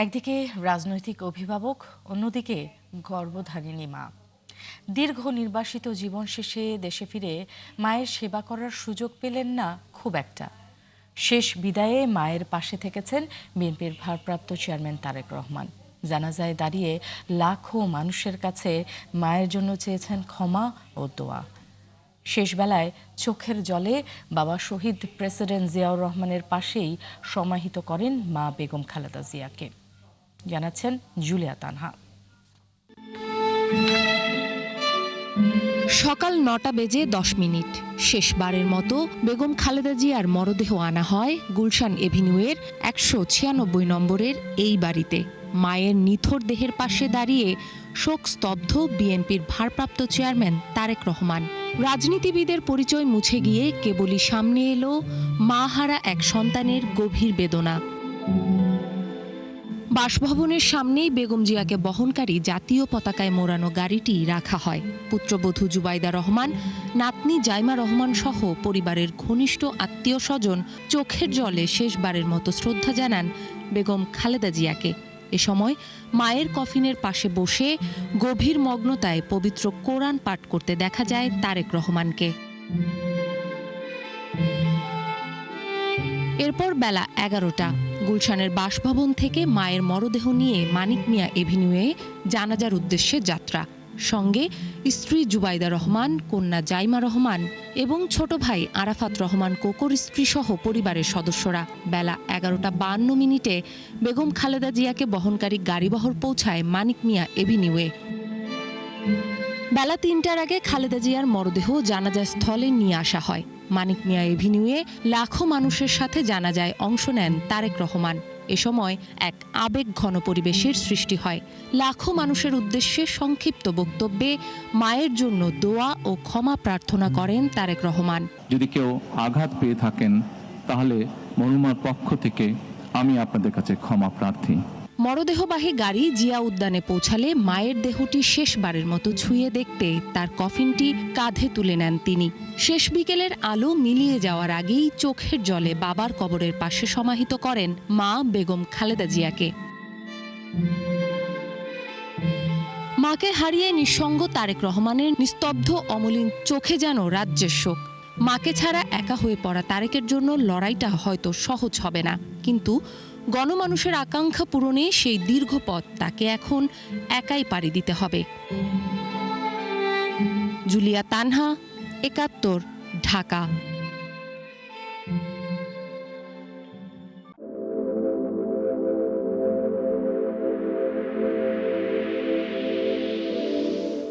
একদিকে রাজনৈতিক অভিভাবক, অন্যদিকে গর্ভধারিণী মা। দীর্ঘ নির্বাসিত জীবন শেষে দেশে ফিরে মায়ের সেবা করার সুযোগ পেলেন না খুব একটা। শেষ বিদায়ে মায়ের পাশে থেকেছেন বিএনপির ভারপ্রাপ্ত চেয়ারম্যান তারেক রহমান। জানাজায় দাঁড়িয়ে লাখো মানুষের কাছে মায়ের জন্য চেয়েছেন ক্ষমা ও দোয়া। শেষ বেলায় চোখের জলে বাবা শহীদ প্রেসিডেন্ট জিয়াউর রহমানের পাশেই সমাহিত করেন মা বেগম খালেদা জিয়াকে। জানাচ্ছেন জুলিয়া তানহা। সকাল ৯টা বেজে ১০ মিনিট। শেষবারের মতো বেগম খালেদা জিয়ার মরদেহ আনা হয় গুলশান এভিনিউয়ের ১৯৬ নম্বরের এই বাড়িতে। মায়ের নিথর দেহের পাশে দাঁড়িয়ে শোকস্তব্ধ বিএনপির ভারপ্রাপ্ত চেয়ারম্যান তারেক রহমান। রাজনীতিবিদের পরিচয় মুছে গিয়ে কেবলই সামনে এলো মাহারা এক সন্তানের গভীর বেদনা। বাসভবনের সামনেই বেগম জিয়াকে বহনকারী জাতীয় পতাকায় মোড়ানো গাড়িটি রাখা হয়। পুত্রবধূ জুবাইদা রহমান, নাতনি জাইমা রহমান সহ পরিবারের ঘনিষ্ঠ আত্মীয় স্বজন চোখের জলে শেষবারের মতো শ্রদ্ধা জানান বেগম খালেদা জিয়াকে। এ সময় মায়ের কফিনের পাশে বসে গভীর মগ্নতায় পবিত্র কোরআন পাঠ করতে দেখা যায় তারেক রহমানকে। এরপর বেলা ১১টা গুলশানের বাসভবন থেকে মায়ের মরদেহ নিয়ে মানিক মিয়া এভিনিউয়ে জানাজার উদ্দেশ্যে যাত্রা। সঙ্গে স্ত্রী জুবাইদা রহমান, কন্যা জাইমা রহমান এবং ছোট ভাই আরাফাত রহমান কোকর স্ত্রী সহ পরিবারের সদস্যরা। বেলা ১১টা ৫২ বেগম খালেদা জিয়াকে বহনকারী গাড়িবহর পৌঁছায় মানিক মিয়া এভিনিউয়ে। বেলা ৩টার আগে খালেদা জিয়ার মরদেহ জানাজা স্থলে নিয়ে আসা হয়। মানিক মিয়া এভিনিউয়ে লাখো মানুষের সাথে জানাজায় অংশ নেন তারেক রহমান। এ সময় এক আবেগঘন পরিবেশের সৃষ্টি হয়। লাখো মানুষের উদ্দেশ্যে সংক্ষিপ্ত বক্তব্যে মায়ের জন্য দোয়া ও ক্ষমা প্রার্থনা করেন তারেক রহমান। যদি কেউ আঘাত পেয়ে থাকেন তাহলে মরহুমার পক্ষ থেকে আমি আপনাদের কাছে ক্ষমা প্রার্থী। মরদেহবাহী গাড়ি জিয়া উদ্যানে পৌঁছালে মায়ের দেহটি শেষবারের মতো ছুঁয়ে দেখতে তার কফিনটি কাঁধে তুলে নেন তিনি। শেষ বিকেলের আলো মিলিয়ে যাওয়ার আগেই চোখের জলে বাবার কবরের পাশে সমাহিত করেন মা বেগম খালেদা জিয়াকে। মাকে হারিয়ে নিঃসঙ্গ তারেক রহমানের নিস্তব্ধ অমলিন চোখে যেন রাজ্যের শোক। মাকে ছাড়া একা হয়ে পড়া তারেকের জন্য লড়াইটা হয়তো সহজ হবে না, কিন্তু গণমানুষের আকাঙ্ক্ষা পূরণে সেই দীর্ঘ পথ তাকে এখন একাই পাড়ি দিতে হবে। জুলিয়া তানহা, ৭১, ঢাকা।